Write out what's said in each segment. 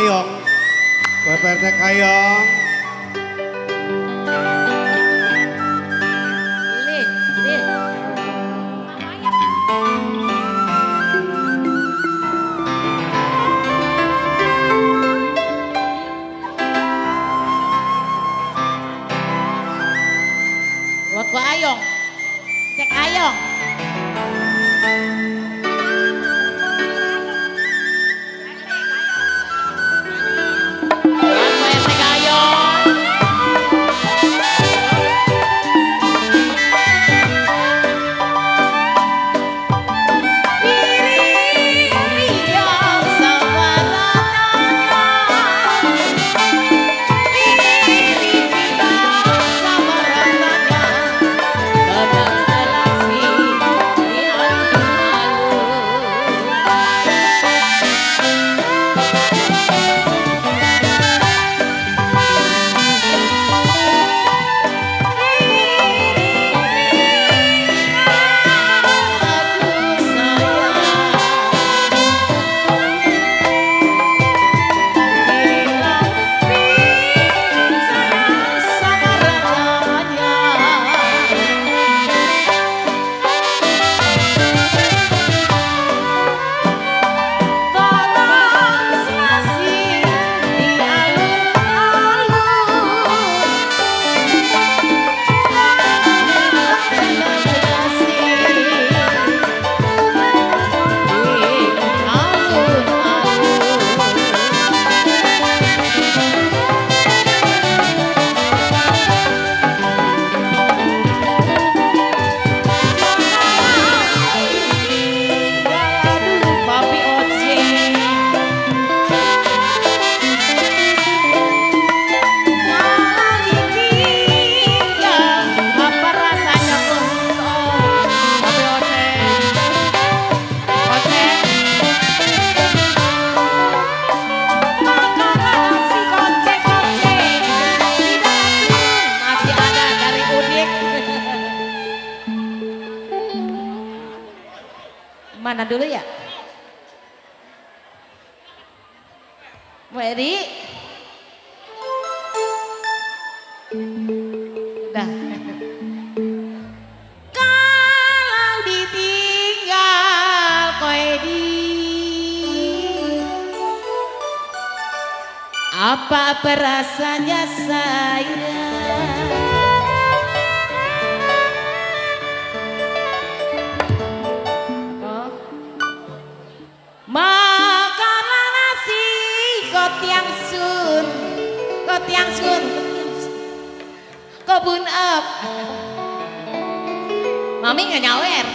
Kayong. Buat PRT Kayong. Buat gua Ayong. Cek Ayong. Mana dulu ya? Ready? Udah. Kalau ditinggal koedi, apa rasanya saya? Makanlah nasi kotiang sun, kebun up. Mami nggak nyawer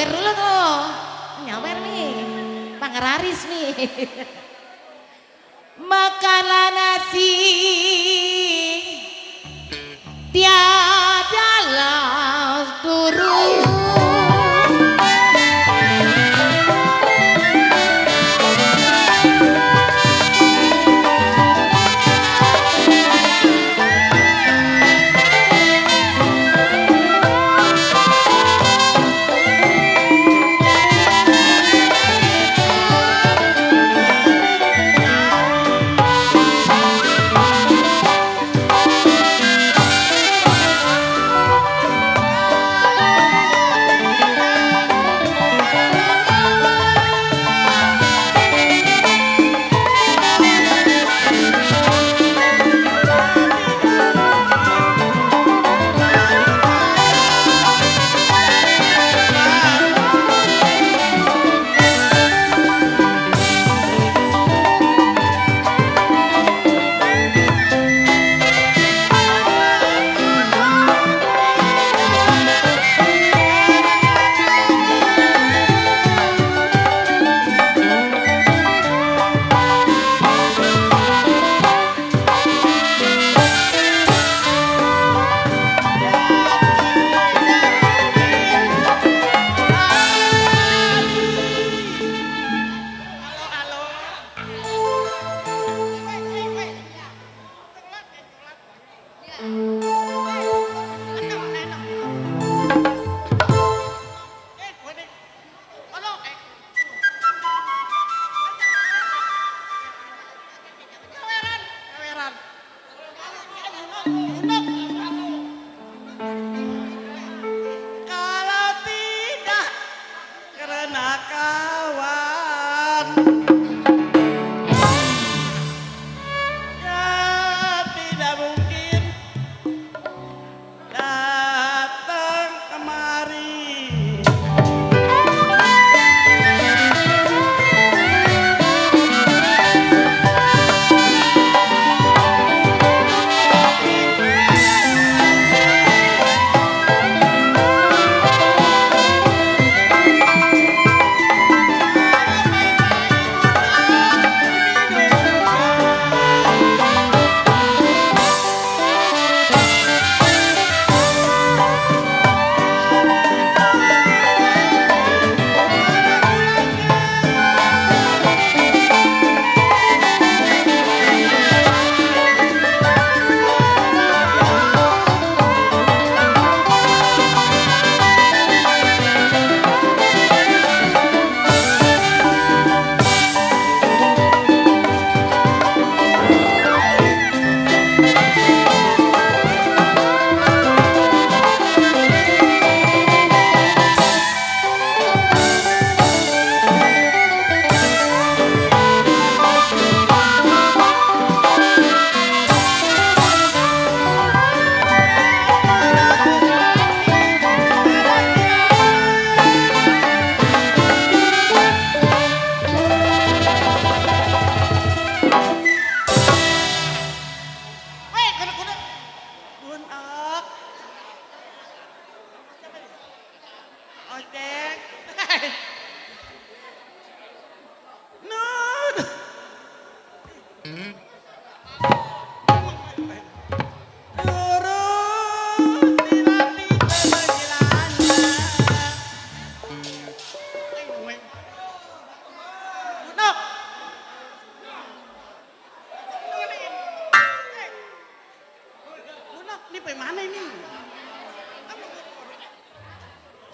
dulu tuh, nyawer nih, Pangeraris nih. Makanlah nasi tiada lauk turun. Ojek. Nur. Turun di lati panggilannya. Bunok. Bunok, ini bagaimana ini?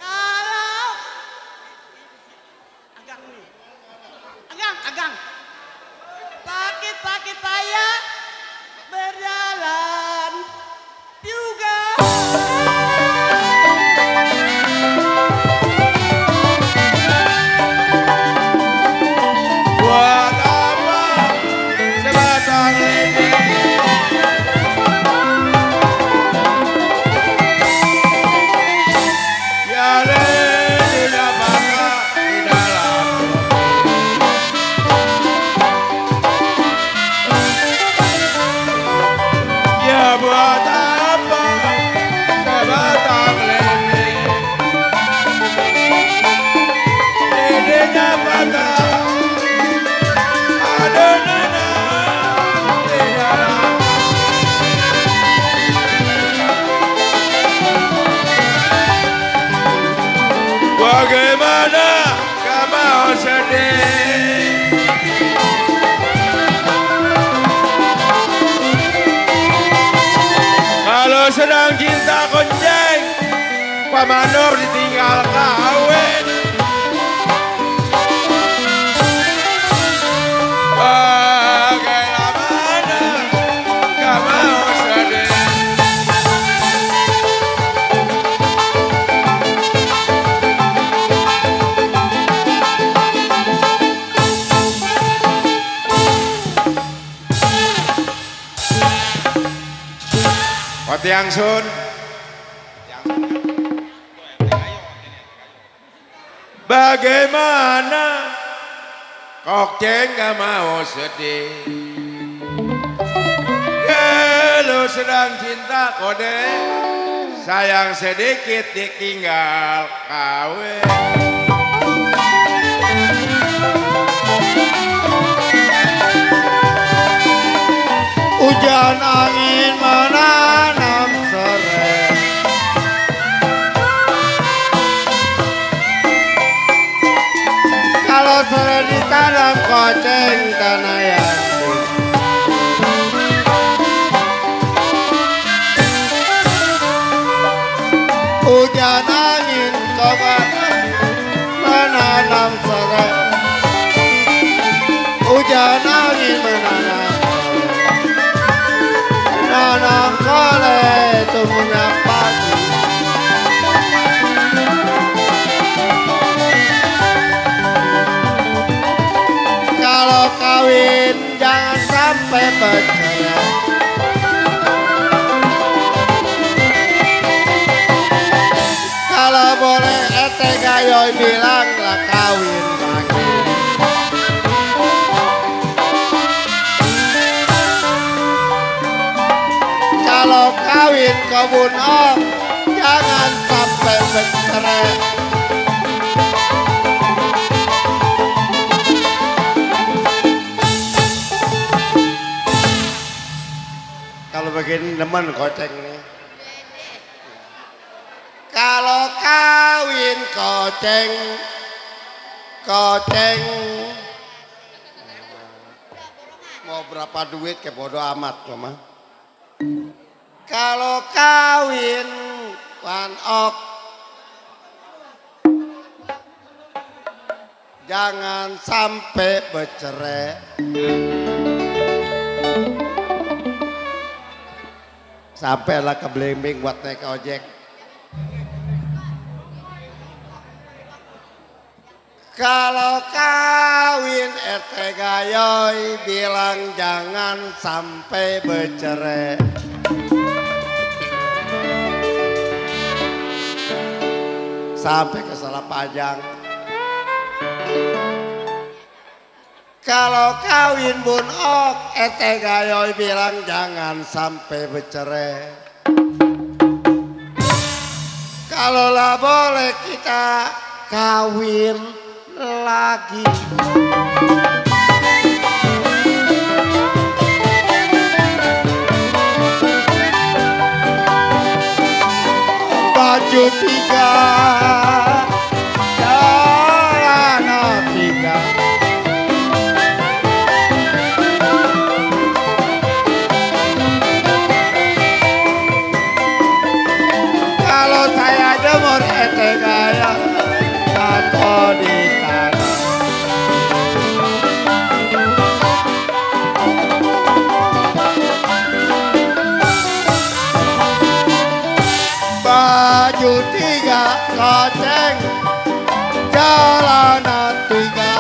Kalau Agang nih. Agang. Sakit saya berjalan juga. Buat apa sebatang ini? Ya tidak bangga di dalam. Ya buat apa sebatang lele? Lelenya patah. Ada nana di dalam. Bagaimana gak mau sedih? Kalau sedang cinta konjeng, Pak Mandor ditinggal kawin. Bagaimana gak mau sedih? Tiang Sun. Bagaimana kok ceng gak mau sedih? Kalau sedang cinta kode sayang sedikit ditinggal kawin. Hujan angin menanam serai. Kalau serai ditanam koceng tanah yang hujan angin kobat menanam serai. Hujan angin menanam nanam kole tumbuhnya pagi. Kalau kawin jangan sampai bercerai. Kalau boleh ete gayoy bilanglah kawin lagi. Kalau kawin kebun om jangan sampai bercerai. Kalau begini teman koceng nih. Kalau kawin koceng mau berapa duit ke bodo amat mama. Kalau kawin wanok jangan sampai bercerai. Sampailah ke Blimbing buat naik ojek. Kalau kawin RT Gayoy bilang jangan sampai bercerai. Sampai ke Salapajang. Kalau kawin Bun Ok, RT Gayoy bilang jangan sampai bercerai. Kalaulah boleh kita kawin lagi. Baju tiga, celana tiga. Kalau saya demur ete gaya jatuh di tanah. Baju tiga, loceng, celana tiga.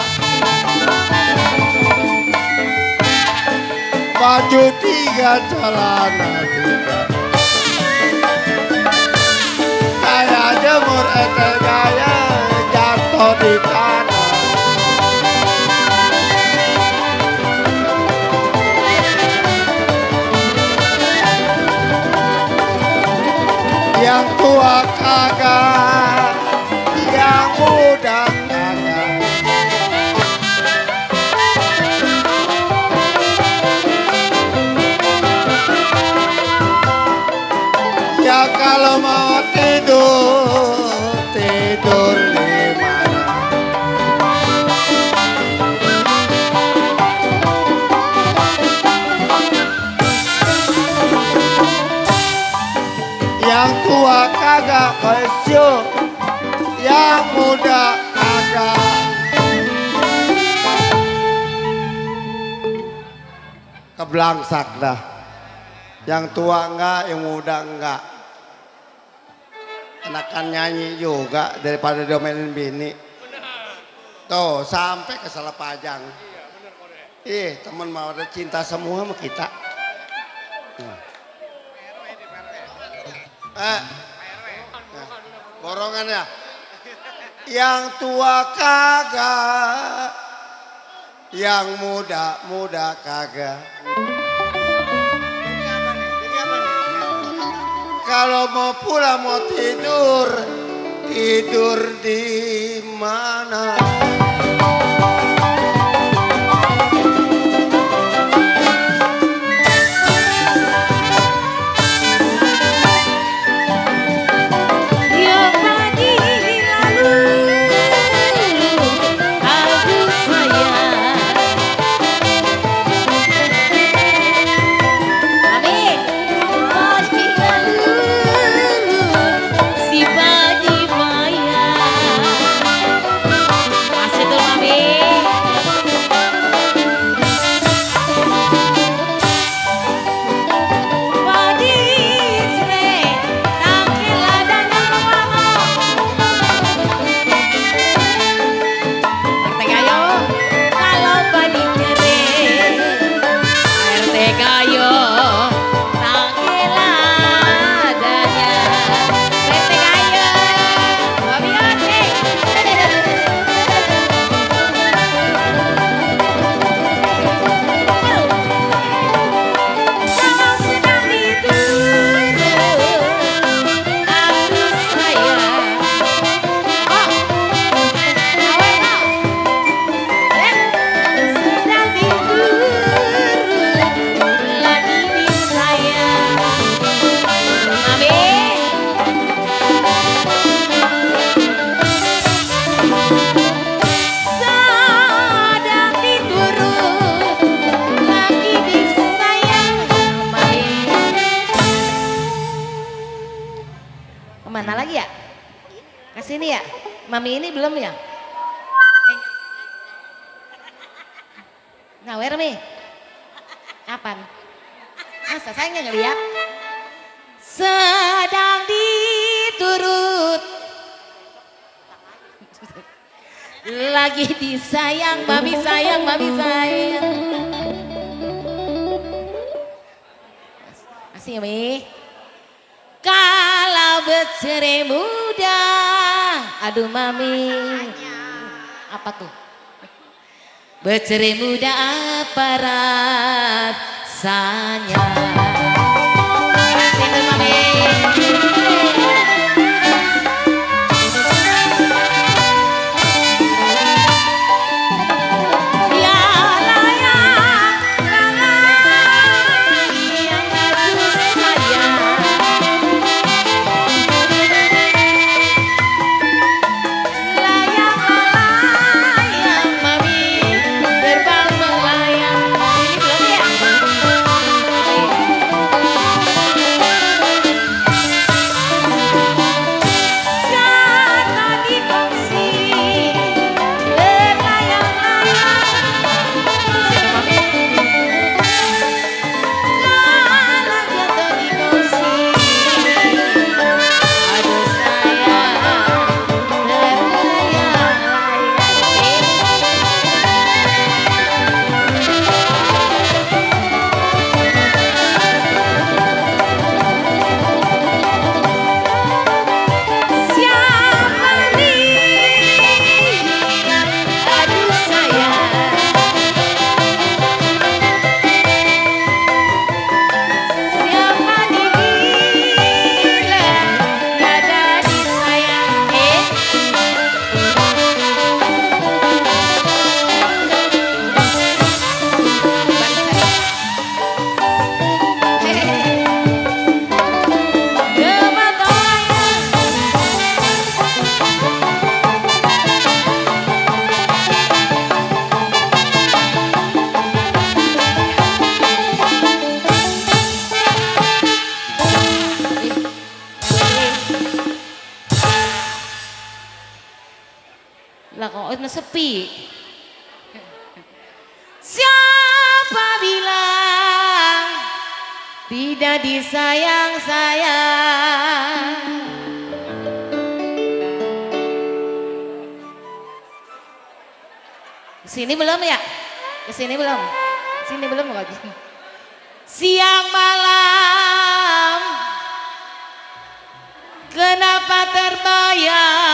Baju tiga, celana tiga. Saya jemur ete gaya jatuh di tanah. Yang tua kagak, yang muda kagak. Ya kalau mau tidur, tidur di mana? Yang tua kagak kesyo, yang muda kagak. Keblangsak dah. Yang tua enggak, yang muda enggak. Enakan nyanyi juga daripada domainin bini. Tuh sampai ke Salapajang. Ih temen mau ada cinta semua sama kita. Borongan ya. Yang tua kagak, yang muda kagak. Kalau mau pulang mau tidur, tidur di mana? Kemana lagi ya? Ke sini ya? Mami ini belum ya? Ngawer Mi? Kapan? Masa saya nggak ngeliat? Sedang diturut, lagi disayang, mami sayang, mami sayang. Masih ya Mi? Kalau bercerai muda, aduh mami. Apa tuh? Bercerai muda apa rasanya? Masih tuh mami. Lah kok sepi. Siapa bilang tidak disayang-sayang? Kesini belum ya? Kesini belum? Sini belum lagi. Siang malam kenapa terbayang